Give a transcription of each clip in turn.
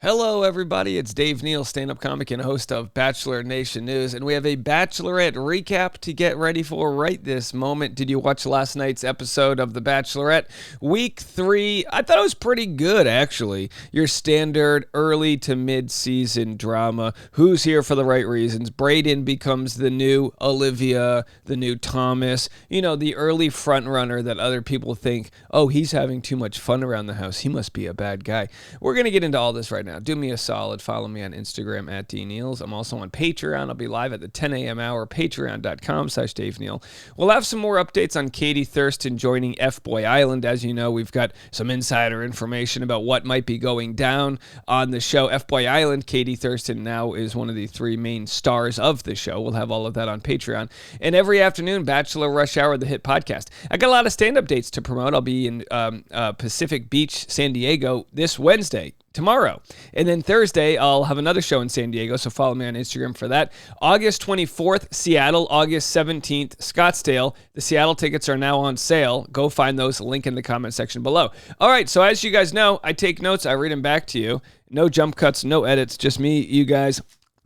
Hello, everybody. It's Dave Neal, stand-up comic and host of Bachelor Nation News, and we have a Bachelorette recap to get ready for right this moment. Did you watch last night's episode of The Bachelorette? Week 3, I thought it was pretty good, actually. Your standard early to mid-season drama. Who's here for the right reasons? Brayden becomes the new Olivia, the new Thomas. You know, the early front-runner that other people think, oh, he's having too much fun around the house. He must be a bad guy. We're going to get into all this right now. Do me a solid. Follow me on Instagram at DNeals. I'm also on Patreon. I'll be live at the 10 a.m. hour, patreon.com/Dave Neal. We'll have some more updates on Katie Thurston joining F-Boy Island. As you know, we've got some insider information about what might be going down on the show F-Boy Island. Katie Thurston now is one of the 3 main stars of the show. We'll have all of that on Patreon. And every afternoon, Bachelor Rush Hour, the hit podcast. I got a lot of stand-up dates to promote. I'll be in Pacific Beach, San Diego this Wednesday. Tomorrow. And then Thursday, I'll have another show in San Diego, so follow me on Instagram for that. August 24th, Seattle. August 17th, Scottsdale. The Seattle tickets are now on sale. Go find those. Link in the comment section below. All right, so as you guys know, I take notes. I read them back to you. No jump cuts, no edits, just me, you guys,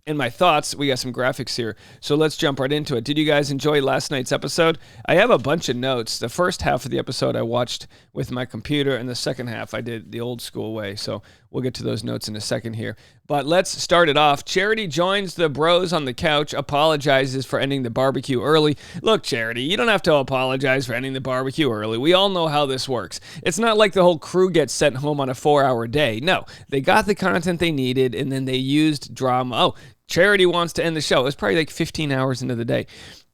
and my thoughts. We got some graphics here, so let's jump right into it. Did you guys enjoy last night's episode? I have a bunch of notes. The first half of the episode I watched with my computer, and the second half I did the old school way, so we'll get to those notes in a second here. But let's start it off. Charity joins the bros on the couch, apologizes for ending the barbecue early. Look, Charity, you don't have to apologize for ending the barbecue early. We all know how this works. It's not like the whole crew gets sent home on a 4-hour day. No, they got the content they needed, and then they used drama. Oh, Charity wants to end the show. It was probably like 15 hours into the day.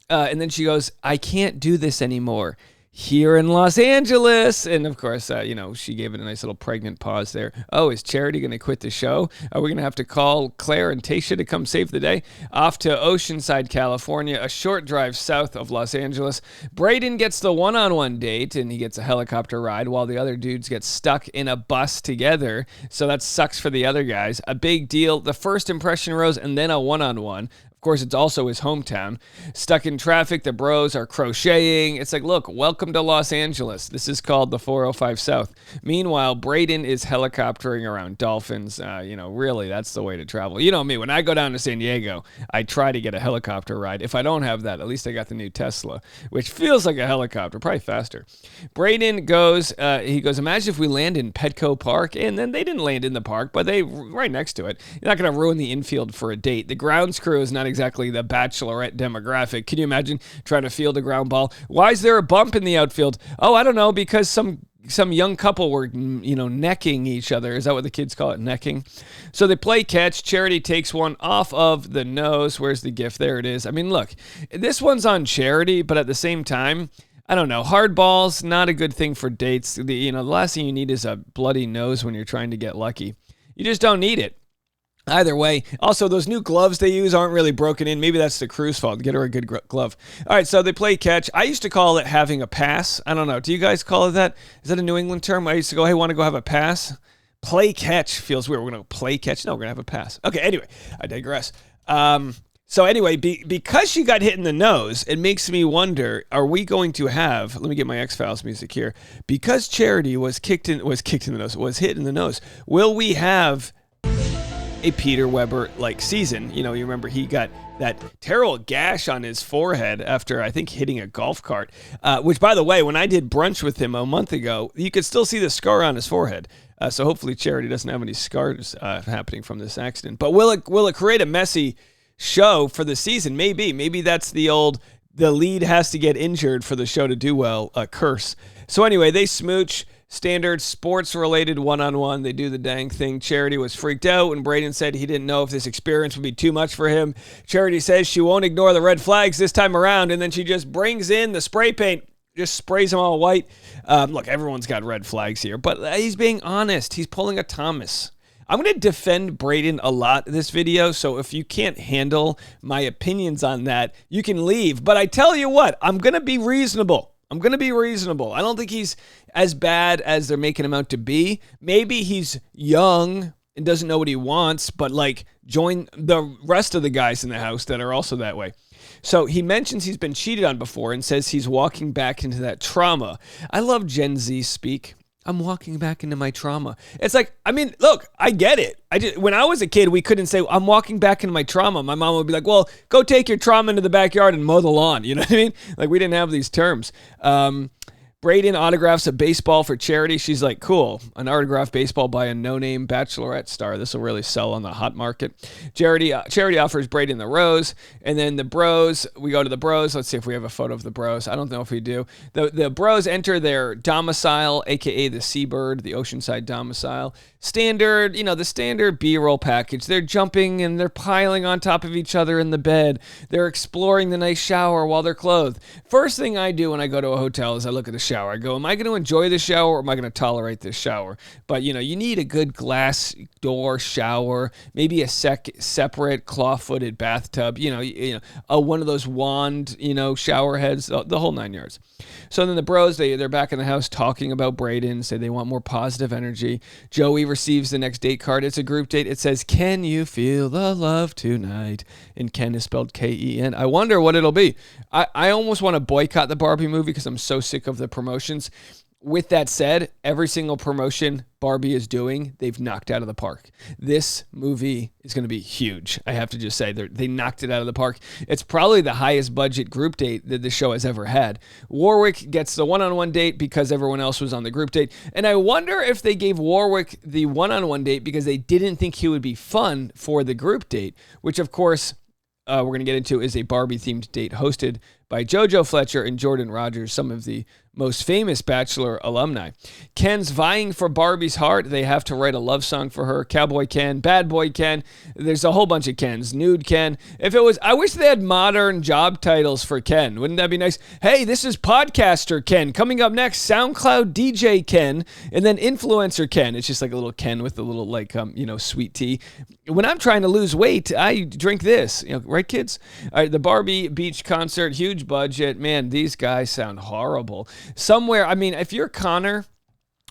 And then she goes, I can't do this anymore here in Los Angeles. And of course, she gave it a nice little pregnant pause there. Oh, is Charity going to quit the show? Are we going to have to call Claire and Tayshia to come save the day? Off to Oceanside, California, a short drive south of Los Angeles. Brayden gets the one-on-one date, and he gets a helicopter ride while the other dudes get stuck in a bus together. So that sucks for the other guys. A big deal. The first impression rose, and then a one-on-one. Of course, it's also his hometown. Stuck in traffic, the bros are crocheting. It's like, look, welcome to Los Angeles. This is called the 405 South. Meanwhile, Brayden is helicoptering around dolphins. Really, that's the way to travel. You know me, when I go down to San Diego, I try to get a helicopter ride. If I don't have that, at least I got the new Tesla, which feels like a helicopter, probably faster. Brayden goes, imagine if we land in Petco Park, and then they didn't land in the park, but they right next to it. You're not going to ruin the infield for a date. The grounds crew is not exactly the Bachelorette demographic. Can you imagine trying to field a ground ball? Why is there a bump in the outfield? Oh, I don't know, because some young couple were, necking each other. Is that what the kids call it, necking? So they play catch. Charity takes one off of the nose. Where's the gift? There it is. I mean, look, this one's on Charity, but at the same time, I don't know. Hard balls, not a good thing for dates. The last thing you need is a bloody nose when you're trying to get lucky. You just don't need it. Either way, also, those new gloves they use aren't really broken in. Maybe that's the crew's fault. Get her a good glove. All right, so they play catch. I used to call it having a pass. I don't know. Do you guys call it that? Is that a New England term? I used to go, hey, want to go have a pass? Play catch feels weird. We're going to play catch? No, we're going to have a pass. Okay, anyway, I digress. So anyway, because she got hit in the nose, it makes me wonder, are we going to have, let me get my X-Files music here, because Charity was hit in the nose, will we have a Peter Weber-like season? You remember he got that terrible gash on his forehead after, I think, hitting a golf cart, which, by the way, when I did brunch with him a month ago, you could still see the scar on his forehead. So hopefully Charity doesn't have any scars happening from this accident. But will it create a messy show for the season? Maybe that's the lead has to get injured for the show to do well, curse. So anyway, they smooch. Standard sports-related one-on-one. They do the dang thing. Charity was freaked out when Brayden said he didn't know if this experience would be too much for him. Charity says she won't ignore the red flags this time around, and then she just brings in the spray paint, just sprays them all white. Look, everyone's got red flags here, but he's being honest. He's pulling a Thomas. I'm going to defend Brayden a lot this video, so if you can't handle my opinions on that, you can leave. But I tell you what, I'm going to be reasonable. I don't think he's as bad as they're making him out to be. Maybe he's young and doesn't know what he wants, but join the rest of the guys in the house that are also that way. So he mentions he's been cheated on before and says he's walking back into that trauma. I love Gen Z speak. I'm walking back into my trauma. It's like, I mean, look, I get it. When I was a kid, we couldn't say, I'm walking back into my trauma. My mom would be like, well, go take your trauma into the backyard and mow the lawn. You know what I mean? Like, we didn't have these terms. Braden autographs a baseball for charity. She's like, cool. An autographed baseball by a no-name Bachelorette star. This will really sell on the hot market. Charity offers Braden the rose. And then the bros, we go to the bros. Let's see if we have a photo of the bros. I don't know if we do. The bros enter their domicile, a.k.a. the Seabird, the Oceanside domicile. Standard, the standard B-roll package. They're jumping and they're piling on top of each other in the bed. They're exploring the nice shower while they're clothed. First thing I do when I go to a hotel is I look at the shower. I go, am I going to enjoy the shower or am I going to tolerate this shower? But, you need a good glass door shower, maybe a separate claw-footed bathtub, one of those wand, shower heads, the whole 9 yards. So then the bros, they're back in the house talking about Braden, say they want more positive energy. Joey receives the next date card. It's a group date. It says, can you feel the love tonight? And Ken is spelled K-E-N. I wonder what it'll be. I almost want to boycott the Barbie movie because I'm so sick of the promotions. With that said, every single promotion Barbie is doing, they've knocked out of the park. This movie is going to be huge. I have to just say, they knocked it out of the park. It's probably the highest budget group date that the show has ever had. Warwick gets the one-on-one date because everyone else was on the group date. And I wonder if they gave Warwick the one-on-one date because they didn't think he would be fun for the group date, which of course we're going to get into is a Barbie-themed date hosted by JoJo Fletcher and Jordan Rogers, some of the most famous Bachelor alumni. Ken's vying for Barbie's heart. They have to write a love song for her. Cowboy Ken, Bad Boy Ken. There's a whole bunch of Kens. Nude Ken. I wish they had modern job titles for Ken. Wouldn't that be nice? Hey, this is Podcaster Ken. Coming up next, SoundCloud DJ Ken, and then Influencer Ken. It's just like a little Ken with a little sweet tea. When I'm trying to lose weight, I drink this. Right, kids? All right, the Barbie Beach concert, huge budget. Man, these guys sound horrible. Somewhere, if you're Connor,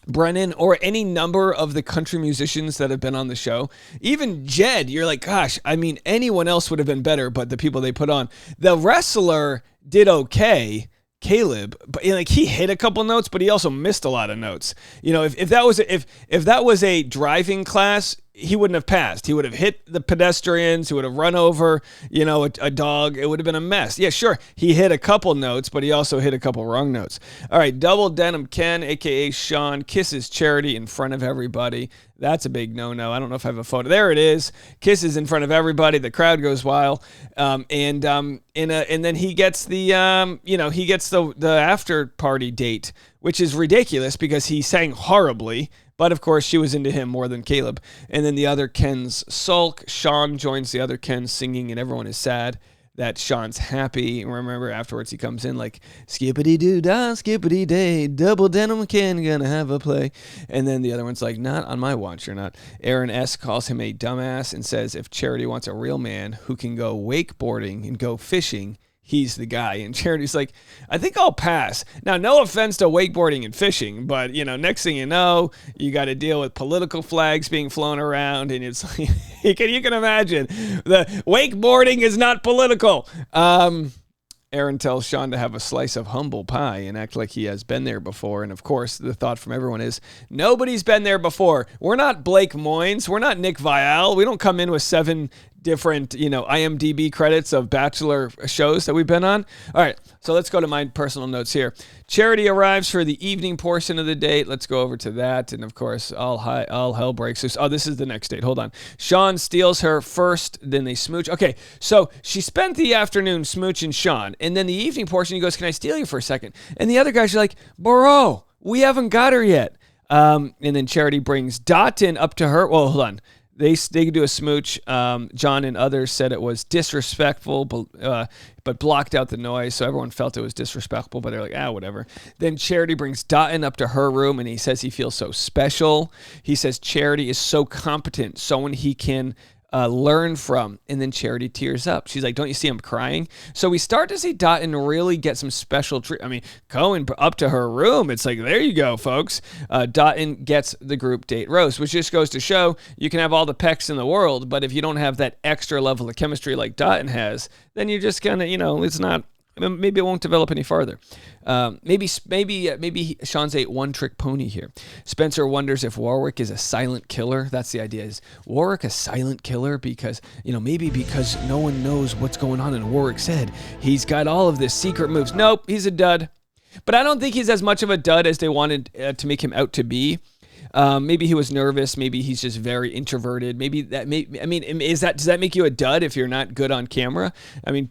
Brennan, or any number of the country musicians that have been on the show, even Jed, you're like, gosh, anyone else would have been better, but the people they put on. The wrestler did okay, Caleb, but he hit a couple notes, but he also missed a lot of notes. If that was a driving class, he wouldn't have passed. He would have hit the pedestrians. He would have run over, a dog. It would have been a mess. Yeah, sure. He hit a couple notes, but he also hit a couple wrong notes. All right. Double Denim Ken, a.k.a. Sean, kisses Charity in front of everybody. That's a big no-no. I don't know if I have a photo. There it is. Kisses in front of everybody. The crowd goes wild. And then he gets the after party date, which is ridiculous because he sang horribly. But, of course, she was into him more than Caleb. And then the other Kens sulk. Sean joins the other Kens singing, and everyone is sad that Sean's happy. And remember, afterwards, he comes in like, skippity-doo-dah, skippity-day, double denim Ken gonna have a play. And then the other one's like, not on my watch, you're not. Aaron S. calls him a dumbass and says if Charity wants a real man who can go wakeboarding and go fishing, he's the guy. And Charity's like, I think I'll pass. Now, no offense to wakeboarding and fishing, but, next thing you know, you got to deal with political flags being flown around, and it's like, you can imagine, the wakeboarding is not political. Aaron tells Sean to have a slice of humble pie and act like he has been there before. And, of course, the thought from everyone is, nobody's been there before. We're not Blake Moynes. We're not Nick Viall. We don't come in with 7 different, IMDb credits of Bachelor shows that we've been on. All right, so let's go to my personal notes here. Charity arrives for the evening portion of the date. Let's go over to that. And, of course, all hell breaks loose. Oh, this is the next date. Hold on. Sean steals her first, then they smooch. Okay, so she spent the afternoon smooching Sean, and then the evening portion, he goes, can I steal you for a second? And the other guys are like, bro, we haven't got her yet. And then Charity brings Dotton up to her. Well, hold on. They do a smooch. John and others said it was disrespectful, but blocked out the noise, so everyone felt it was disrespectful, but they're like, whatever. Then Charity brings Dotton up to her room, and he says he feels so special. He says Charity is so competent, someone he can learn from. And then Charity tears up. She's like, don't you see him crying? So we start to see Dotton really get some special treatment. Going up to her room, it's like, there you go, folks. Dotton gets the group date rose, which just goes to show you can have all the pecs in the world, but if you don't have that extra level of chemistry like Dotton has, then you're just gonna, it's not Maybe it won't develop any farther. Maybe Sean's a one-trick pony here. Spencer wonders if Warwick is a silent killer. That's the idea. Is Warwick a silent killer because, maybe because no one knows what's going on in Warwick's head. He's got all of this secret moves. Nope, he's a dud. But I don't think he's as much of a dud as they wanted to make him out to be. Maybe he was nervous. Maybe he's just very introverted. Maybe does that make you a dud if you're not good on camera?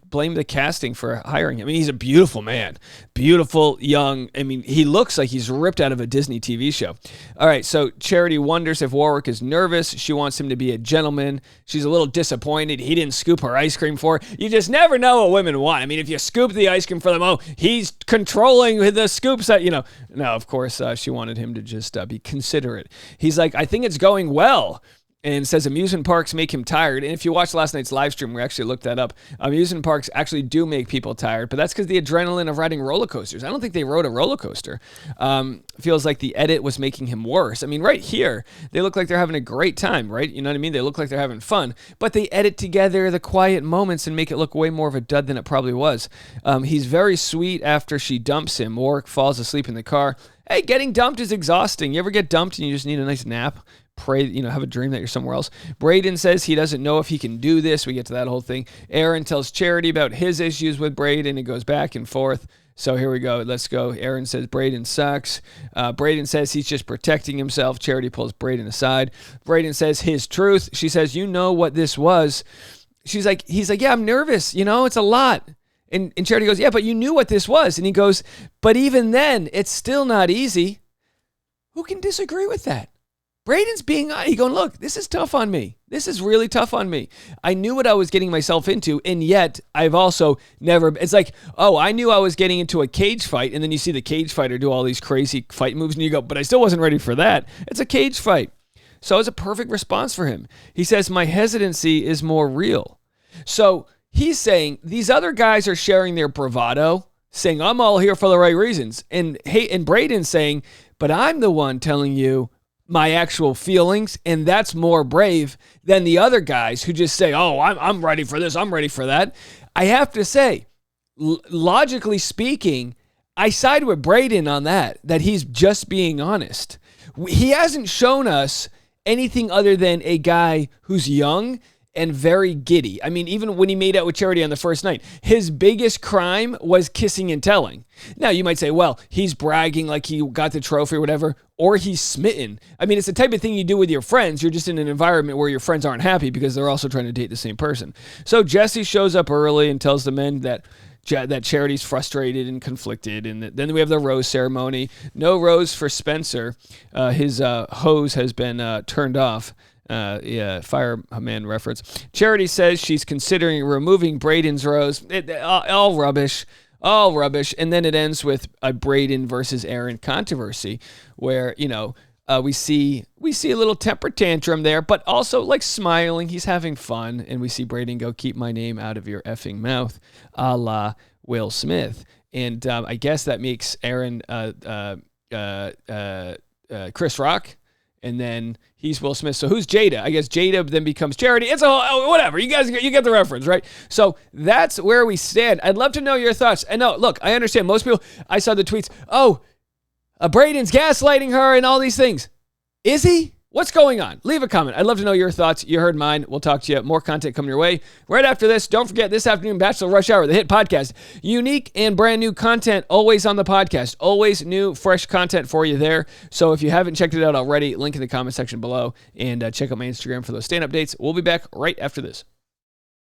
Blame the casting for hiring him. He's a beautiful man, beautiful, young. He looks like he's ripped out of a Disney TV show. All right. So Charity wonders if Warwick is nervous. She wants him to be a gentleman. She's a little disappointed he didn't scoop her ice cream for her. You just never know what women want. If you scoop the ice cream for them, he's controlling the scoops. No, of course, she wanted him to just be considerate. He's like, I think it's going well, and says amusement parks make him tired. And if you watched last night's live stream, we actually looked that up. Amusement parks actually do make people tired, but that's because the adrenaline of riding roller coasters. I don't think they rode a roller coaster. Feels like the edit was making him worse. Right here, they look like they're having a great time, right? You know what I mean? They look like they're having fun, but they edit together the quiet moments and make it look way more of a dud than it probably was. He's very sweet after she dumps him. Warwick falls asleep in the car. Hey, getting dumped is exhausting. You ever get dumped and you just need a nice nap? Pray, have a dream that you're somewhere else. Braden says he doesn't know if he can do this. We get to that whole thing. Aaron tells Charity about his issues with Braden. It goes back and forth. So here we go. Let's go. Aaron says Braden sucks. Braden says he's just protecting himself. Charity pulls Braden aside. Braden says his truth. She says, you know what this was. He's like, yeah, I'm nervous. It's a lot. And Charity goes, yeah, but you knew what this was. And he goes, but even then, it's still not easy. Who can disagree with that? Braden's going, look, this is tough on me. This is really tough on me. I knew what I was getting myself into, and yet I've also never, it's like, I knew I was getting into a cage fight, and then you see the cage fighter do all these crazy fight moves, and you go, but I still wasn't ready for that. It's a cage fight. So it was a perfect response for him. He says, my hesitancy is more real. So he's saying these other guys are sharing their bravado, saying, I'm all here for the right reasons. And Braden's saying, but I'm the one telling you my actual feelings, and that's more brave than the other guys who just say, I'm ready for this, I'm ready for that. I have to say, logically speaking, I side with Braden on that he's just being honest. He hasn't shown us anything other than a guy who's young and very giddy. Even when he made out with Charity on the first night, his biggest crime was kissing and telling. Now, you might say, well, he's bragging like he got the trophy or whatever, or he's smitten. It's the type of thing you do with your friends. You're just in an environment where your friends aren't happy because they're also trying to date the same person. So Jesse shows up early and tells the men that Charity's frustrated and conflicted, and then we have the rose ceremony. No rose for Spencer. His hose has been turned off. Fireman reference. Charity says she's considering removing Braden's rose. All rubbish. And then it ends with a Braden versus Aaron controversy where, we see a little temper tantrum there, but also like smiling. He's having fun. And we see Braden go, keep my name out of your effing mouth, a la Will Smith. And I guess that makes Aaron Chris Rock. And then he's Will Smith. So who's Jada? I guess Jada then becomes Charity. It's whatever. You get the reference, right? So that's where we stand. I'd love to know your thoughts. And no, look, I understand. Most people, I saw the tweets. Braden's gaslighting her and all these things. Is he? What's going on? Leave a comment. I'd love to know your thoughts. You heard mine. We'll talk to you. More content coming your way. Right after this, don't forget this afternoon, Bachelor Rush Hour, the hit podcast. Unique and brand new content always on the podcast. Always new, fresh content for you there. So if you haven't checked it out already, link in the comment section below. And check out my Instagram for those stand-up dates. We'll be back right after this.